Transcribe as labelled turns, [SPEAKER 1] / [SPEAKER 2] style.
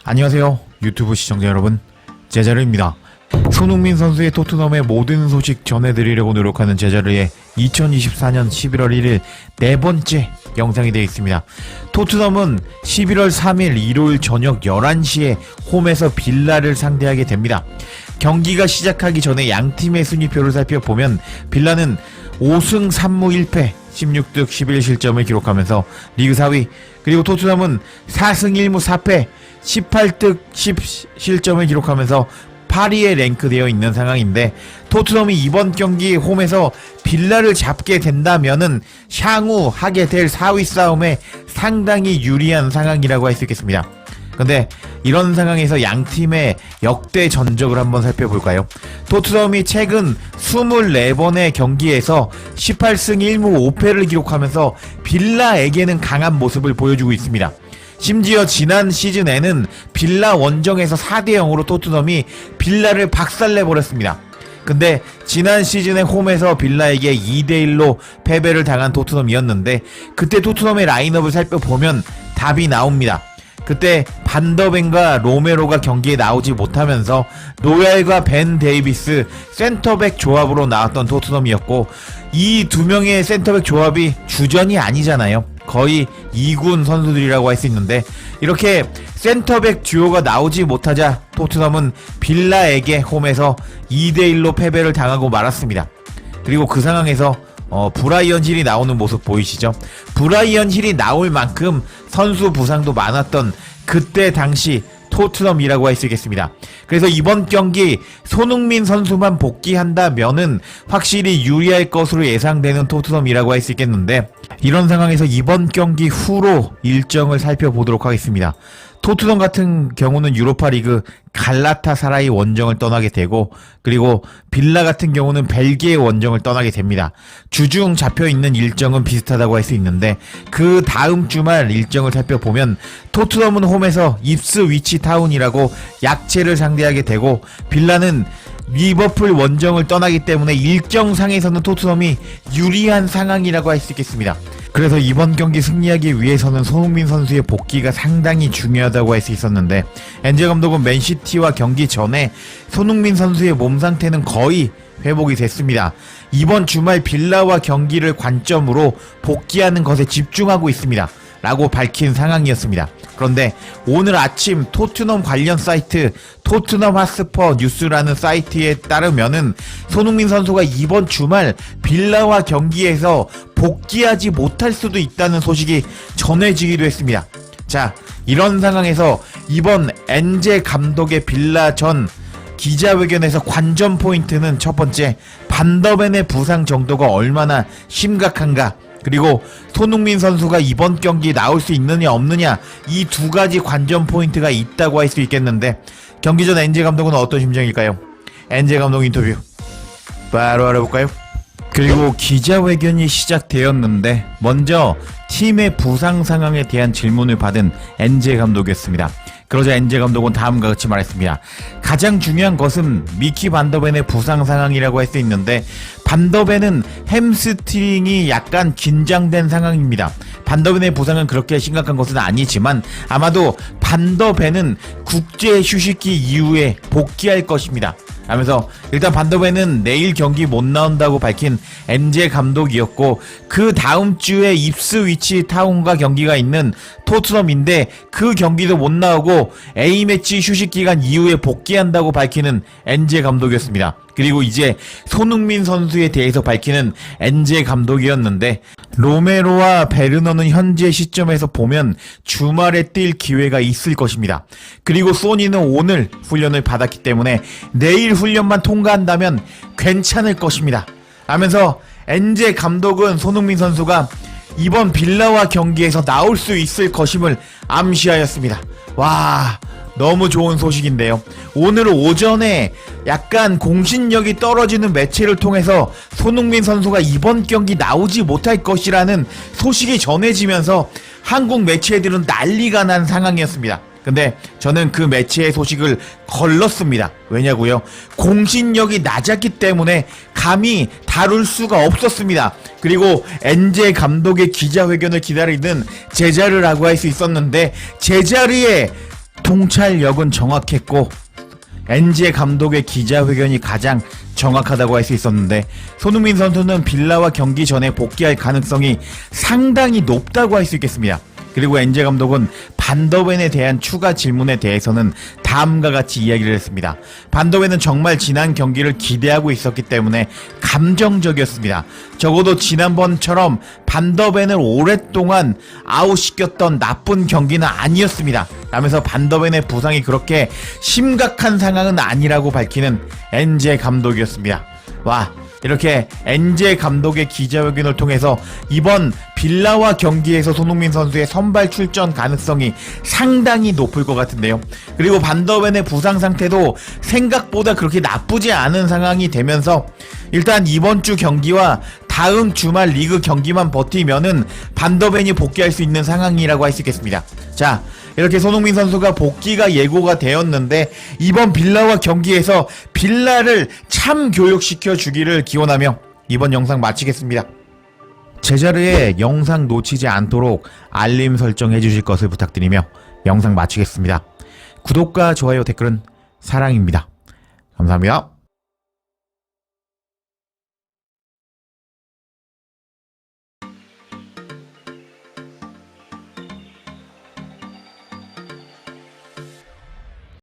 [SPEAKER 1] 안녕하세요 유튜브 시청자 여러분, 제자르입니다. 손흥민 선수의 토트넘의 모든 소식 전해드리려고 노력하는 제자르의 2024년 11월 1일 네 번째 영상이 되어 있습니다. 토트넘은 11월 3일 일요일 저녁 11시에 홈에서 빌라를 상대하게 됩니다. 경기가 시작하기 전에 양팀의 순위표를 살펴보면 빌라는 5승 3무 1패 16득 11실점을 기록하면서 리그 4위, 그리고 토트넘은 4승 1무 4패 18득 10실점을 기록하면서 8위에 랭크되어 있는 상황인데, 토트넘이 이번 경기 홈에서 빌라를 잡게 된다면은 향후 하게 될 4위 싸움에 상당히 유리한 상황이라고 할 수 있겠습니다. 근데 이런 상황에서 양팀의 역대 전적을 한번 살펴볼까요? 토트넘이 최근 24번의 경기에서 18승 1무 5패를 기록하면서 빌라에게는 강한 모습을 보여주고 있습니다. 심지어 지난 시즌에는 빌라 원정에서 4대0으로 토트넘이 빌라를 박살내버렸습니다. 근데 지난 시즌에 홈에서 빌라에게 2대1로 패배를 당한 토트넘이었는데, 그때 토트넘의 라인업을 살펴보면 답이 나옵니다. 그때 반더벤과 로메로가 경기에 나오지 못하면서 노얄과 벤 데이비스 센터백 조합으로 나왔던 토트넘이었고, 이 두 명의 센터백 조합이 주전이 아니잖아요. 거의 2군 선수들이라고 할 수 있는데, 이렇게 센터백 듀오가 나오지 못하자 토트넘은 빌라에게 홈에서 2대1로 패배를 당하고 말았습니다. 그리고 그 상황에서 브라이언 힐이 나오는 모습 보이시죠? 브라이언 힐이 나올 만큼 선수 부상도 많았던 그때 당시 토트넘이라고 할 수 있겠습니다. 그래서 이번 경기 손흥민 선수만 복귀한다면은 확실히 유리할 것으로 예상되는 토트넘이라고 할 수 있겠는데, 이런 상황에서 이번 경기 후로 일정을 살펴보도록 하겠습니다. 토트넘 같은 경우는 유로파리그 갈라타사라이 원정을 떠나게 되고, 그리고 빌라 같은 경우는 벨기에 원정을 떠나게 됩니다. 주중 잡혀있는 일정은 비슷하다고 할 수 있는데, 그 다음 주말 일정을 살펴보면 토트넘은 홈에서 입스위치 타운이라고 약체를 상대하게 되고, 빌라는 리버풀 원정을 떠나기 때문에 일정상에서는 토트넘이 유리한 상황이라고 할 수 있겠습니다. 그래서 이번 경기 승리하기 위해서는 손흥민 선수의 복귀가 상당히 중요하다고 할 수 있었는데, 엔제 감독은 맨시티와 경기 전에 손흥민 선수의 몸 상태는 거의 회복이 됐습니다. 이번 주말 빌라와 경기를 관점으로 복귀하는 것에 집중하고 있습니다 라고 밝힌 상황이었습니다. 그런데 오늘 아침 토트넘 관련 사이트 토트넘 핫스퍼 뉴스라는 사이트에 따르면은 손흥민 선수가 이번 주말 빌라와 경기에서 복귀하지 못할 수도 있다는 소식이 전해지기도 했습니다. 자, 이런 상황에서 이번 엔제 감독의 빌라 전 기자회견에서 관전 포인트는 첫 번째, 반더벤의 부상 정도가 얼마나 심각한가, 그리고 손흥민 선수가 이번 경기 나올 수 있느냐 없느냐, 이 두 가지 관전 포인트가 있다고 할 수 있겠는데, 경기 전 엔제 감독은 어떤 심정일까요? 엔제 감독 인터뷰 바로 알아볼까요? 그리고 기자회견이 시작되었는데 먼저 팀의 부상 상황에 대한 질문을 받은 엔제 감독이었습니다. 그러자 엔제 감독은 다음과 같이 말했습니다. 가장 중요한 것은 미키 반더벤의 부상 상황이라고 할 수 있는데, 반더벤은 햄스트링이 약간 긴장된 상황입니다. 반더벤의 부상은 그렇게 심각한 것은 아니지만 아마도 반더벤은 국제 휴식기 이후에 복귀할 것입니다 하면서, 일단 반더벤은 내일 경기 못 나온다고 밝힌 엔제 감독이었고, 그 다음 주에 입스위치 타운과 경기가 있는 토트넘인데 그 경기도 못 나오고 A매치 휴식기간 이후에 복귀한다고 밝히는 엔제 감독이었습니다. 그리고 이제 손흥민 선수에 대해서 밝히는 엔제 감독이었는데, 로메로와 베르너는 현재 시점에서 보면 주말에 뛸 기회가 있을 것입니다. 그리고 소니는 오늘 훈련을 받았기 때문에 내일 훈련만 통과한다면 괜찮을 것입니다 하면서, 엔제 감독은 손흥민 선수가 이번 빌라와 경기에서 나올 수 있을 것임을 암시하였습니다. 와, 너무 좋은 소식인데요. 오늘 오전에 약간 공신력이 떨어지는 매체를 통해서 손흥민 선수가 이번 경기 나오지 못할 것이라는 소식이 전해지면서 한국 매체들은 난리가 난 상황이었습니다. 근데 저는 그 매체의 소식을 걸렀습니다. 왜냐고요? 공신력이 낮았기 때문에 감히 다룰 수가 없었습니다. 그리고 엔제 감독의 기자회견을 기다리는 제자르라고 할 수 있었는데, 제자르의 통찰력은 정확했고 엔제 감독의 기자회견이 가장 정확하다고 할 수 있었는데, 손흥민 선수는 빌라와 경기 전에 복귀할 가능성이 상당히 높다고 할 수 있겠습니다. 그리고 엔제 감독은 반더벤에 대한 추가 질문에 대해서는 다음과 같이 이야기를 했습니다. 반더벤은 정말 지난 경기를 기대하고 있었기 때문에 감정적이었습니다. 적어도 지난번처럼 반더벤을 오랫동안 아웃시켰던 나쁜 경기는 아니었습니다. 라면서 반더벤의 부상이 그렇게 심각한 상황은 아니라고 밝히는 엔제 감독이었습니다. 와, 이렇게 엔제 감독의 기자회견을 통해서 이번 빌라와 경기에서 손흥민 선수의 선발 출전 가능성이 상당히 높을 것 같은데요. 그리고 반더벤의 부상 상태도 생각보다 그렇게 나쁘지 않은 상황이 되면서 일단 이번 주 경기와 다음 주말 리그 경기만 버티면은 반더벤이 복귀할 수 있는 상황이라고 할 수 있겠습니다. 자, 이렇게 손흥민 선수가 복귀가 예고가 되었는데 이번 빌라와 경기에서 빌라를 참 교육시켜 주기를 기원하며 이번 영상 마치겠습니다. 제자리에 영상 놓치지 않도록 알림 설정해 주실 것을 부탁드리며 영상 마치겠습니다. 구독과 좋아요, 댓글은 사랑입니다. 감사합니다.